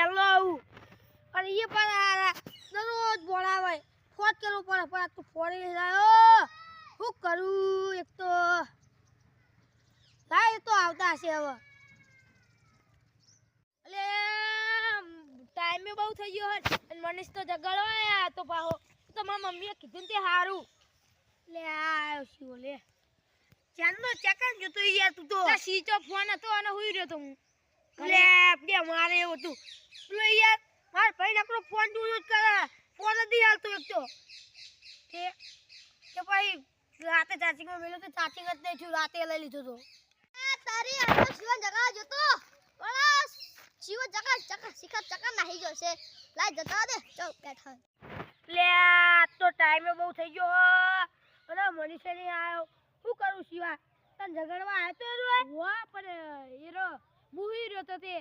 વેલો આવું અને એ પણ દરરોજ બોલાવે ફોન કરવો પડે પણ આ તો ફોન લાયો શું કરું એક તો હા એ તો આવતા હશે હવે એટલે ટાઈમે બહુ થઈ ગયો હોય અને મનીષ તો જગાડવા આયા તો પાહો તો મારી મમ્મીએ કીધું ને તે સારું લે આવ્યો શિવો લે ચાંદનો ચેકન જોતો યાર તું તો સ્વિચ ઓફ ફોન હતો અને હુઈ રહ્યો તો હું લે બે મારે એવું હતું પેલો યાર માર ભાઈ નકરો ફોન યુઝ કરે ફોન નથી હાલતો એક તો કે ભાઈ રાતે ચાર્જિંગમાં મેલ્યો તો ચાર્જિંગ જ નહીં થયું રાતે લઈ લીધો તો તારી આનો શિવન જગા જોતો બસ શિવ જગા ચકા શિખર ચકા નાહી ગયો છે લાઈ જતા દે ચલ બેઠા લે તો ટાઈમે બહુ થઈ ગયો અને મનીષે નહીં આવ્યો શું કરું શિવા તને જગાડવા આવ્યો તો રો વાહ પણ એરો મુહી રહ્યો તો તે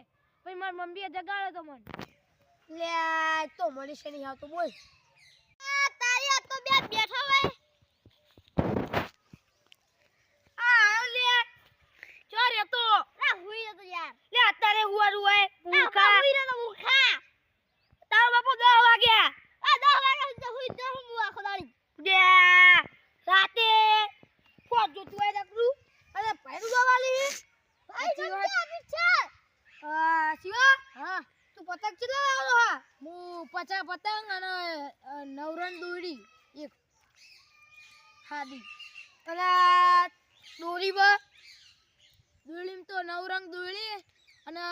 પછી મારી મમ્મીએ જગાડ્યો તો મને લે તો મનીષે નહીં આવતો બોલ તારી આ તો બે બેઠા હોય આ લે ચો રે તો ના હુઈ તો યાર લે અત્યારે હુવારું હોય ભૂખા હુઈ રહ્યો તો ભૂખા તારો બાપો 10 વાગ્યા આ 10 વાગ્યા સુધી હુઈ તો હું આખો દાડી દે રાતે કોણ જોતું હોય નકરું અને ભાઈનું દવાલી ભાઈ જલ્દી આવી છે શિવા હા તું પતંગ ચલાવ આવલો હા હું 50 પતંગ અને નવરન દોરી એક હાદી અને દોરી બ દોરીમ તો નવરંગ દોરી અને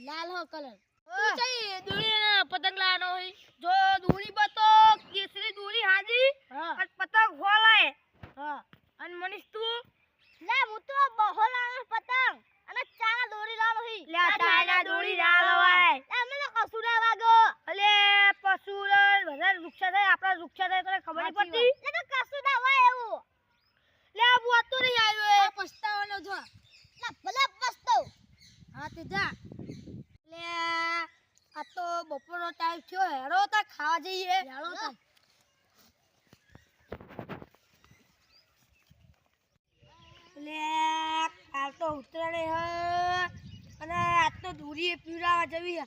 લાલ હ કલર તું ચઈ દોરી ને પતંગ લાવવાનો હોય જો દોરી બ તો કેસરી દોરી હાદી અને પતંગ હોલાય હા અને મનીષ તું લે હું તો બહોલા પતંગ અને ચાના દોરી લાલો હી લે ચાના દોરી ના લવાય એમને તો કસુરા વાગો અલે પશુર બધા વૃક્ષ થાય આપણા વૃક્ષ થાય તને ખબર નહીં પડતી લે તો કસુરા હોય એવું લે આ બુઆ તો નહીં આવ્યો એ પસ્તાવાનો જો લે ભલે પસ્તો હા તે જા લે આ તો બપોરનો ટાઈમ થયો હેરો તા ખાવા જઈએ હેરો તા લે કાલ તો ઉતરાણે હ અને આજ તો દોરી પીવડાવવા જવી હે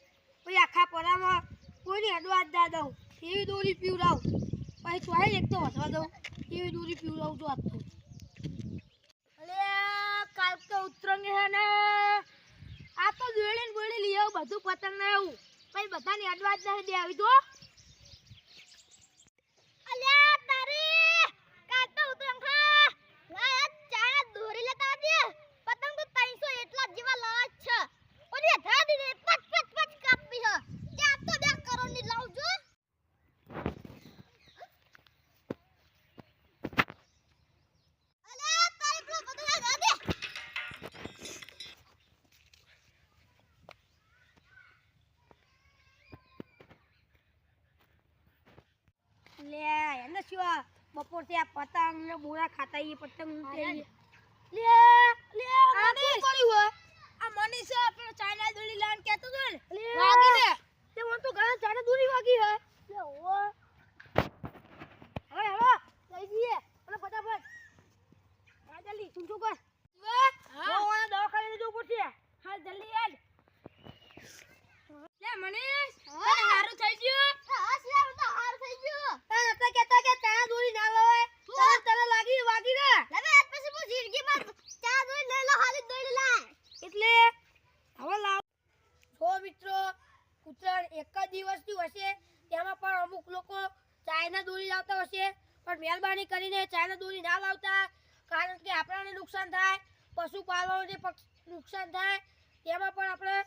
પછી આખા પરામાં કોઈની હડવા જ ના દઉં એવી દોરી પીવડાવું પછી ચોઈ એક તો હસવા દઉં એવી દોરી પીવડાવું છું આજ તો અલે કાલ તો ઉતરંગે હે ને આ તો દોડી ને બોડી લઈ આવું બધું પતંગ ને આવું પછી બધાની હડવા જ ના દે આવી તો અલ્યા તારી કાલ તો ઉતરંગ ખા લાય ચાના દોરી લેતા દે પતંગ તો 300 એટલા જેવા લાવા છે ઓલી ધાડી ને પચ પચ પચ કાપી હ ત્યાં તો 2 કરોડ ની લાવજો અલ્યા તારી પેલો પતંગ આ દે લે એને શું બપોર થી આ પતંગ ને બોરા ખાતા એ પતંગ ઉતરી લે લે આ શું કર્યું હે આ મનીષ પેલો ચાઇના દોરી લાન કેતો તો ને વાગી ને તે મન તો ઘણા ચાઇના દોરી વાગી હે લે ઓ હવે હેલો લઈ જઈએ અને ફટાફટ આ જલ્દી તું શું કર હા ઓને દવાખાને જવું પડશે હાલ જલ્દી યાર લે મનીષ તને હારું થઈ ગયું હા સિયા તો હાર થઈ ગયો તને તો કહેતા કે ચાઇના દોરી ના લાવે તને લાગી વાગી ને હવે આજ પછી હું જિંદગીમાં ચા દોરી લઈ લો હાલી દોરી લાય એટલે હવે લાવ જો મિત્રો ઉત્તરાયણ એક જ દિવસની હશે તેમાં પણ અમુક લોકો ચાઇના દોરી લાવતા હશે પણ મહેરબાની કરીને ચાઇના દોરી ના લાવતા કારણ કે આપણને નુકસાન થાય પશુપાલકોને નુકસાન થાય તેમાં પણ આપણે